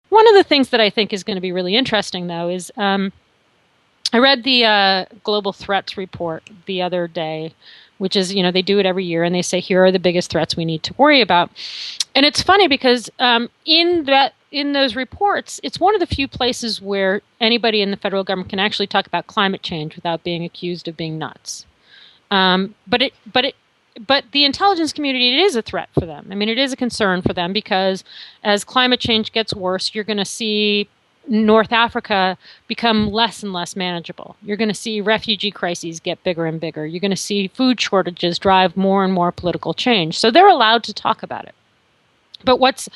One of the things that I think is going to be really interesting, though, is I read the Global Threats Report the other day, which is, they do it every year, and they say, here are the biggest threats we need to worry about. And it's funny because in those reports, it's one of the few places where anybody in the federal government can actually talk about climate change without being accused of being nuts. But the intelligence community, it is a threat for them. I mean, it is a concern for them because as climate change gets worse, you're going to see North Africa become less and less manageable. You're going to see refugee crises get bigger and bigger. You're going to see food shortages drive more and more political change. So they're allowed to talk about it. But what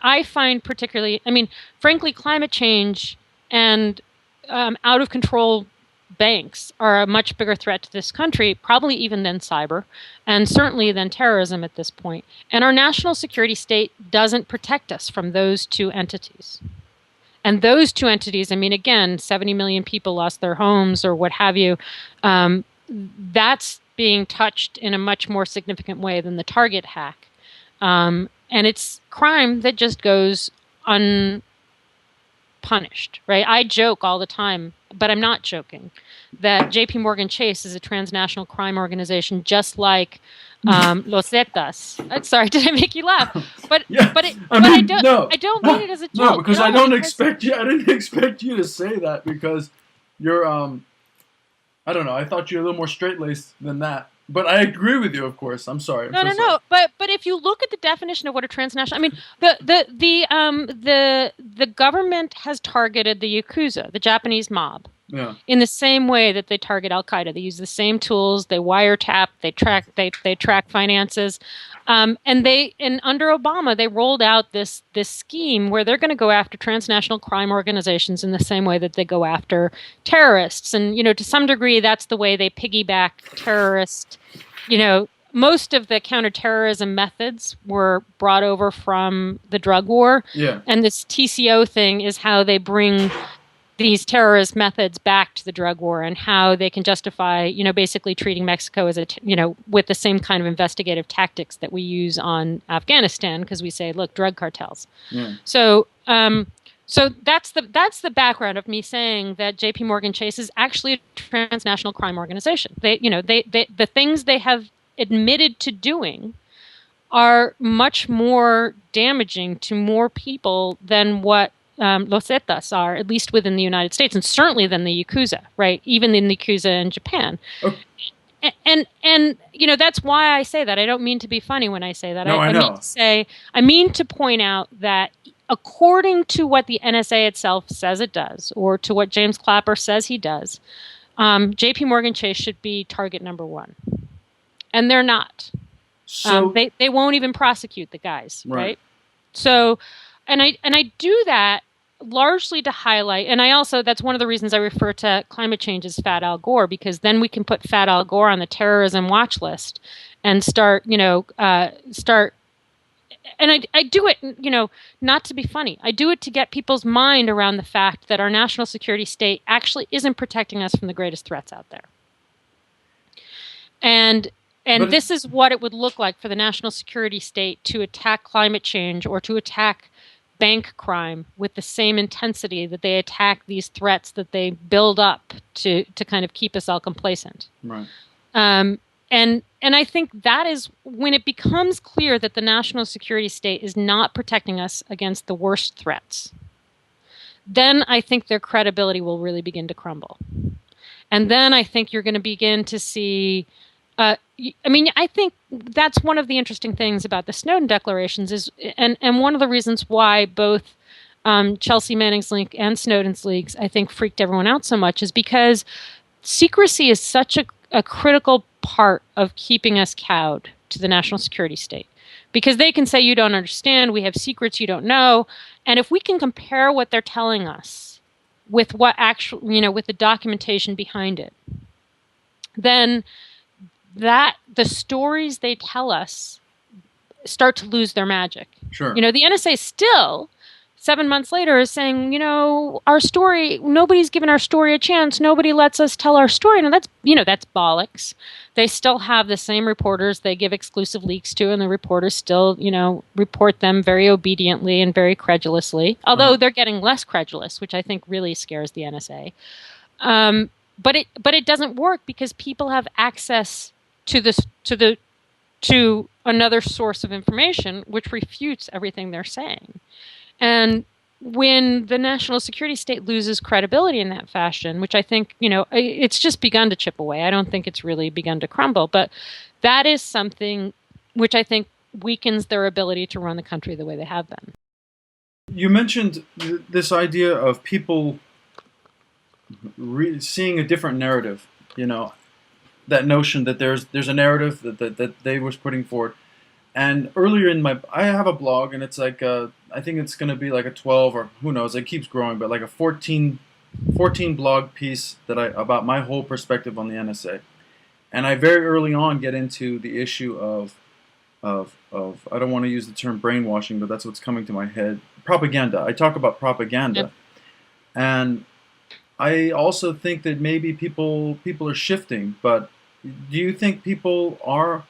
I find particularly, I mean, frankly, climate change and out of control banks are a much bigger threat to this country, probably even than cyber, and certainly than terrorism at this point. And our national security state doesn't protect us from those two entities. And those two entities, I mean, again, 70 million people lost their homes or what have you. That's being touched in a much more significant way than the Target hack. And it's crime that just goes unpunished, right? I joke all the time, but I'm not joking, that JP Morgan Chase is a transnational crime organization just like Los Zetas. Sorry, did I make you laugh? But Yeah, I don't no, I don't mean it as a joke. no, because I No, don't because expect you. I didn't expect you to say that because you're I don't know. I thought you were a little more straight laced than that. But I agree with you, of course. I'm sorry. I'm no, so no, sorry. no. But if you look at the definition of what a transnational, I mean, the government has targeted the Yakuza, the Japanese mob, Yeah. in the same way that they target Al Qaeda. They use the same tools. They wiretap. They track finances. And under Obama they rolled out this scheme where they're going to go after transnational crime organizations in the same way that they go after terrorists. And to some degree that's the way they piggyback terrorist. Most of the counterterrorism methods were brought over from the drug war. Yeah. And this TCO thing is how they bring these terrorist methods back to the drug war and how they can justify, basically treating Mexico as with the same kind of investigative tactics that we use on Afghanistan, because we say, look, drug cartels. Yeah. So that's the background of me saying that J.P. Morgan Chase is actually a transnational crime organization. The things they have admitted to doing are much more damaging to more people than what Los Zetas are, at least within the United States, and certainly than the Yakuza, right? Even in the Yakuza in Japan. Okay. And that's why I say that. I don't mean to be funny when I say that. No, I know. I mean to point out that according to what the NSA itself says it does, or to what James Clapper says he does, J.P. Morgan Chase should be target number one. And they're not. So they won't even prosecute the guys, Right. So, and I do that largely to highlight, and I also, that's one of the reasons I refer to climate change as Fat Al Gore, because then we can put Fat Al Gore on the terrorism watch list and start, and I do it, not to be funny. I do it to get people's mind around the fact that our national security state actually isn't protecting us from the greatest threats out there. And this is what it would look like for the national security state to attack climate change or to attack bank crime with the same intensity that they attack these threats that they build up to kind of keep us all complacent. Right. And I think that is when it becomes clear that the national security state is not protecting us against the worst threats. Then I think their credibility will really begin to crumble. And then I think you're going to begin to see. I think that's one of the interesting things about the Snowden declarations is, and one of the reasons why both Chelsea Manning's leak and Snowden's leaks, I think, freaked everyone out so much, is because secrecy is such a critical part of keeping us cowed to the national security state. Because they can say, you don't understand, we have secrets you don't know. And if we can compare what they're telling us with what actually, with the documentation behind it, then the stories they tell us start to lose their magic. Sure. The NSA still 7 months later is saying, our story, nobody's given our story a chance. Nobody lets us tell our story. Now that's bollocks. They still have the same reporters they give exclusive leaks to, and the reporters still, report them very obediently and very credulously, although they're getting less credulous, which I think really scares the NSA. But it doesn't work because people have access to another source of information which refutes everything they're saying. And when the national security state loses credibility in that fashion, which I think, it's just begun to chip away. I don't think it's really begun to crumble, but that is something which I think weakens their ability to run the country the way they have been. You mentioned this idea of people seeing a different narrative, that notion that there's a narrative that they was putting forward. And earlier I have a blog, and it's like I think it's going to be like a 12, or who knows, it keeps growing, but like a 14 blog piece about my whole perspective on the NSA. And I very early on get into the issue of I don't want to use the term brainwashing, but that's what's coming to my head. Propaganda. I talk about propaganda. Yep. And I also think that maybe people are shifting, but do you think people are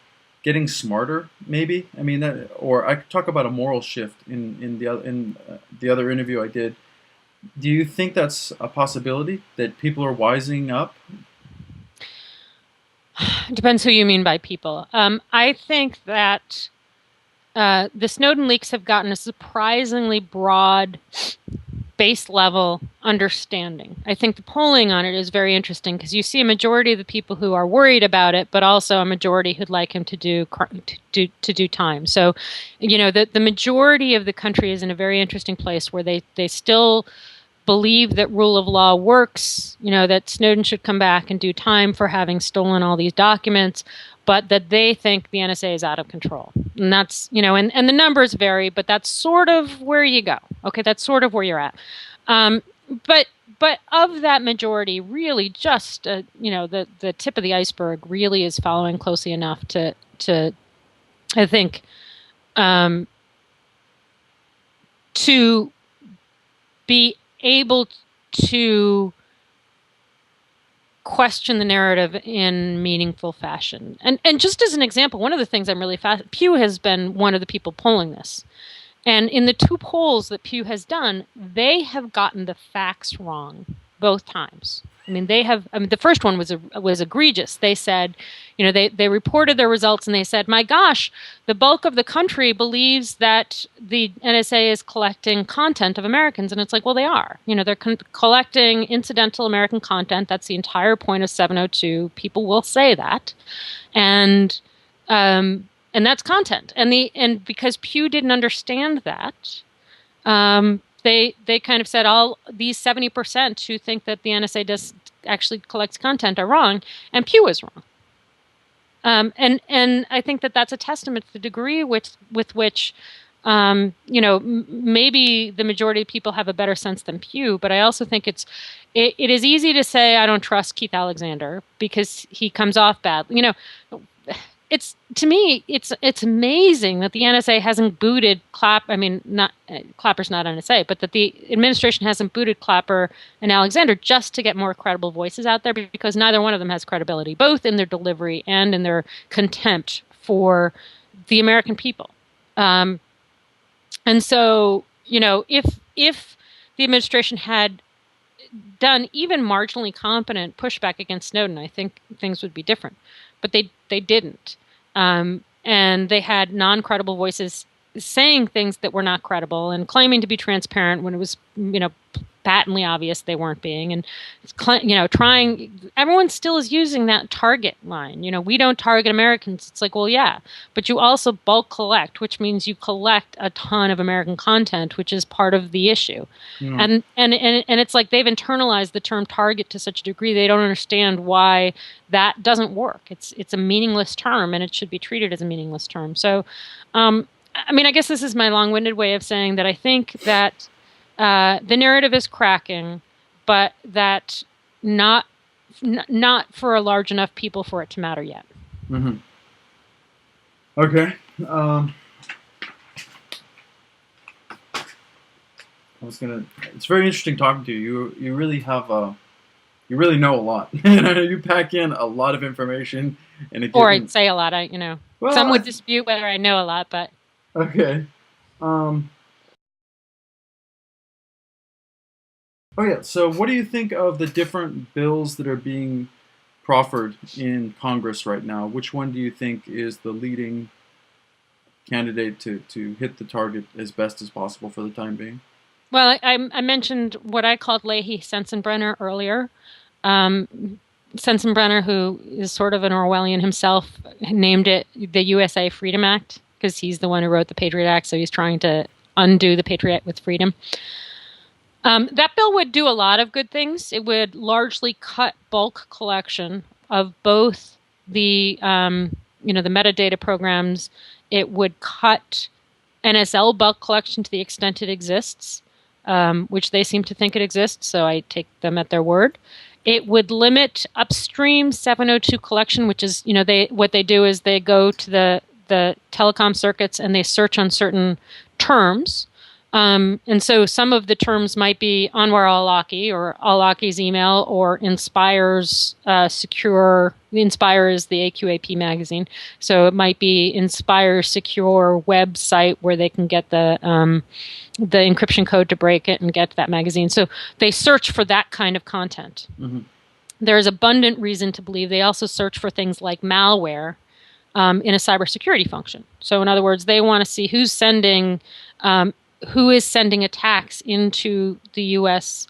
getting smarter? Maybe. I mean, or I talk about a moral shift in the other interview I did. Do you think that's a possibility, that people are wising up? Depends who you mean by people. I think that the Snowden leaks have gotten a surprisingly broad base level understanding. I think the polling on it is very interesting because you see a majority of the people who are worried about it, but also a majority who'd like him to do time. So, the majority of the country is in a very interesting place where they still believe that rule of law works, that Snowden should come back and do time for having stolen all these documents, but that they think the NSA is out of control. And that's, and the numbers vary, but that's sort of where you go. Okay, that's sort of where you're at. But of that majority, really just, the tip of the iceberg really is following closely enough to I think, to be able to question the narrative in meaningful fashion. And just as an example, one of the things I'm really Pew has been one of the people polling this. And in the 2 polls that Pew has done, they have gotten the facts wrong both times. I mean, the first one was egregious. They said, they reported their results and they said, my gosh, the bulk of the country believes that the NSA is collecting content of Americans. And it's like, well, they are. They're collecting incidental American content. That's the entire point of 702. People will say that. And that's content. And because Pew didn't understand that, they kind of said all these 70% who think that the NSA does actually collects content are wrong, and Pew is wrong. And I think that that's a testament to the degree with which, maybe the majority of people have a better sense than Pew, but I also think it is easy to say I don't trust Keith Alexander because he comes off bad. To me, it's amazing that the NSA hasn't booted Clapper. I mean, Clapper's not NSA, but that the administration hasn't booted Clapper and Alexander just to get more credible voices out there, because neither one of them has credibility, both in their delivery and in their contempt for the American people. And so, if the administration had done even marginally competent pushback against Snowden, I think things would be different. But they didn't. And they had non-credible voices saying things that were not credible and claiming to be transparent when it was, patently obvious they weren't being. And, everyone still is using that target line. We don't target Americans. It's like, well, yeah, but you also bulk collect, which means you collect a ton of American content, which is part of the issue. Mm. And it's like they've internalized the term target to such a degree they don't understand why that doesn't work. It's a meaningless term, and it should be treated as a meaningless term. So, I guess this is my long-winded way of saying that I think that the narrative is cracking, but that not for a large enough people for it to matter yet. Mm-hmm. Okay. I was gonna. It's very interesting talking to you. You really have you really know a lot. You pack in a lot of information in a Or I'd given. say a lot. You know, Well, some would dispute whether I know a lot, but okay. Um, oh yeah. So, what do you think of the different bills that are being proffered in Congress right now? Which one do you think is the leading candidate to hit the target as best as possible for the time being? well, I mentioned what I called Leahy Sensenbrenner earlier. Sensenbrenner, who is sort of an Orwellian himself, named it the USA Freedom Act because he's the one who wrote the Patriot Act, so he's trying to undo the Patriot Act with freedom. That bill would do a lot of good things. It would largely cut bulk collection of both the metadata programs. It would cut NSL bulk collection to the extent it exists, which they seem to think it exists, so I take them at their word. It would limit upstream 702 collection, which is, what they do is they go to the telecom circuits and they search on certain terms. And so some of the terms might be Anwar al-Awlaki or al-Awlaki's email or Inspire's secure. Inspire is the AQAP magazine, so it might be Inspire's secure website where they can get the encryption code to break it and get to that magazine. So they search for that kind of content. Mm-hmm. There is abundant reason to believe they also search for things like malware in a cybersecurity function. So in other words, they want to see who is sending attacks into the U.S.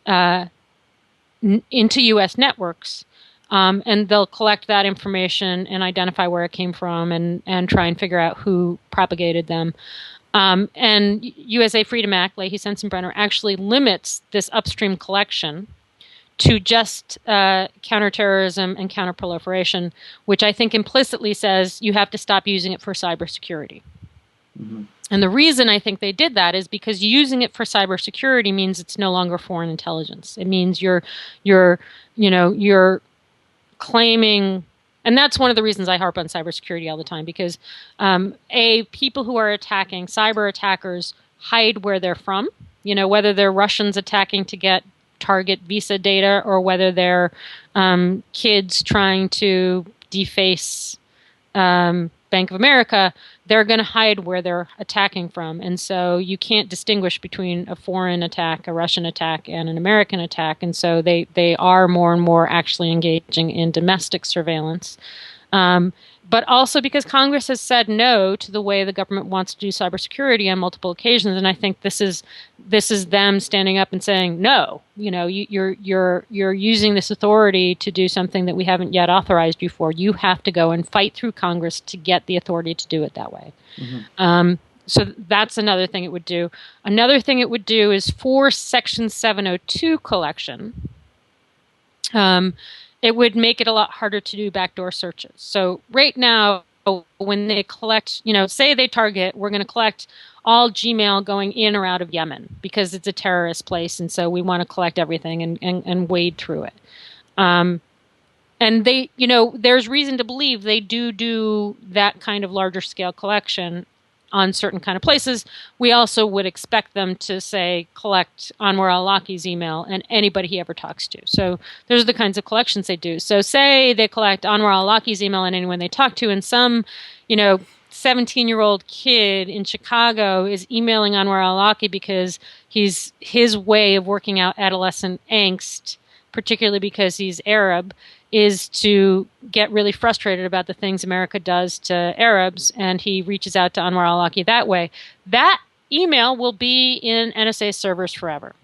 Into U.S. networks, and they'll collect that information and identify where it came from and try and figure out who propagated them. And USA Freedom Act, Leahy Sensenbrenner, actually limits this upstream collection to just counterterrorism and counterproliferation, which I think implicitly says you have to stop using it for cybersecurity. Mm-hmm. And the reason I think they did that is because using it for cybersecurity means it's no longer foreign intelligence. It means you're claiming, and that's one of the reasons I harp on cybersecurity all the time, because people who are attacking, cyber attackers, hide where they're from. Whether they're Russians attacking to get target visa data or whether they're kids trying to deface Bank of America, they're going to hide where they're attacking from. And so you can't distinguish between a foreign attack, a Russian attack, and an American attack. And so they are more and more actually engaging in domestic surveillance. But also because Congress has said no to the way the government wants to do cybersecurity on multiple occasions, and I think this is them standing up and saying no. You're using this authority to do something that we haven't yet authorized you for. You have to go and fight through Congress to get the authority to do it that way. Mm-hmm. So that's another thing it would do. Another thing it would do is for Section 702 collection. It would make it a lot harder to do backdoor searches. So right now, when they collect, say they target, we're going to collect all Gmail going in or out of Yemen because it's a terrorist place, and so we want to collect everything and wade through it. And they, there's reason to believe they do that kind of larger scale collection on certain kind of places. We also would expect them to, say, collect Anwar al-Awlaki's email and anybody he ever talks to. So those are the kinds of collections they do. So say they collect Anwar al-Awlaki's email and anyone they talk to, and some, 17-year-old kid in Chicago is emailing Anwar al-Awlaki because his way of working out adolescent angst, particularly because he's Arab, is to get really frustrated about the things America does to Arabs, and he reaches out to Anwar al-Awlaki that way. That email will be in NSA servers forever.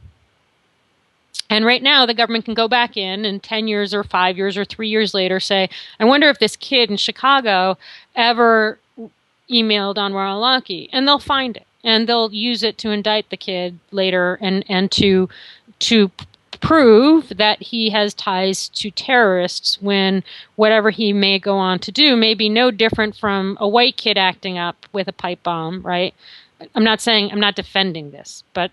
And right now, the government can go back in 10 years or 5 years or 3 years later say, I wonder if this kid in Chicago ever emailed Anwar al-Awlaki, and they'll find it. And they'll use it to indict the kid later and to prove that he has ties to terrorists when whatever he may go on to do may be no different from a white kid acting up with a pipe bomb, right? I'm not defending this, but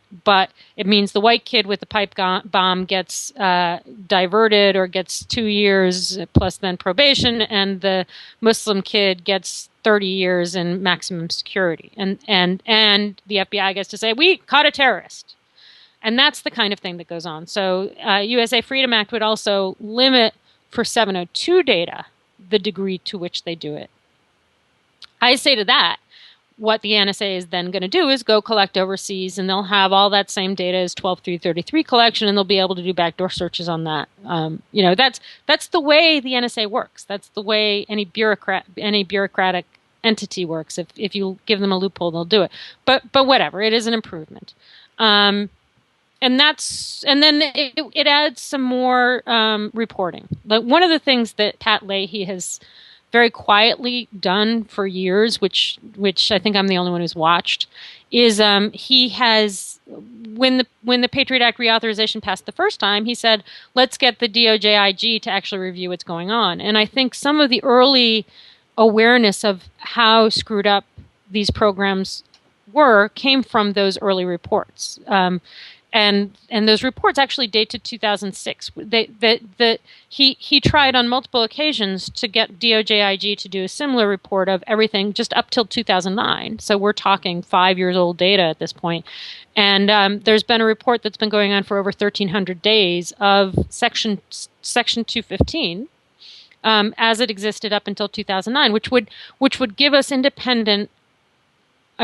it means the white kid with the pipe bomb gets diverted or gets 2 years plus then probation, and the Muslim kid gets 30 years in maximum security. And the FBI gets to say, we caught a terrorist. And that's the kind of thing that goes on. So USA Freedom Act would also limit for 702 data the degree to which they do it. I say to that, what the NSA is then going to do is go collect overseas, and they'll have all that same data as 12333 collection, and they'll be able to do backdoor searches on that. That's the way the NSA works. That's the way any bureaucratic entity works. If you give them a loophole, they'll do it. But whatever, it is an improvement. And then it adds some more reporting. Like one of the things that Pat Leahy has very quietly done for years, which I think I'm the only one who's watched, is he has, when the Patriot Act reauthorization passed the first time, he said, let's get the DOJ IG to actually review what's going on. And I think some of the early awareness of how screwed up these programs came from those early reports. And those reports actually date to 2006. He tried on multiple occasions to get DOJ IG to do a similar report of everything just up till 2009. So we're talking 5 years old data at this point. And there's been a report that's been going on for over 1,300 days of Section 215 as it existed up until 2009, which would give us an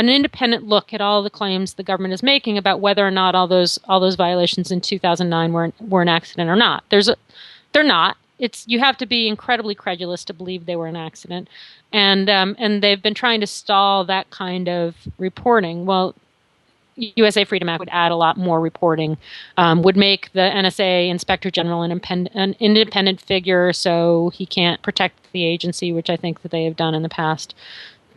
independent look at all the claims the government is making about whether or not all those violations in 2009 were an accident or not. They're not. You have to be incredibly credulous to believe they were an accident, and they've been trying to stall that kind of reporting. Well, USA Freedom Act would add a lot more reporting, would make the NSA Inspector General an independent figure, so he can't protect the agency, which I think that they have done in the past.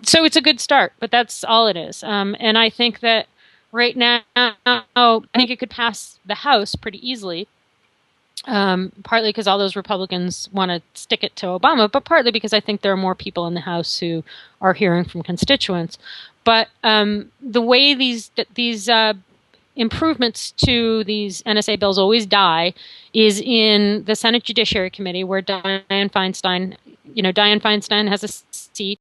So it's a good start, but that's all it is. And I think that right now, I think it could pass the House pretty easily, partly because all those Republicans want to stick it to Obama, but partly because I think there are more people in the House who are hearing from constituents. But the way these improvements to these NSA bills always die is in the Senate Judiciary Committee, where Dianne Feinstein has a seat.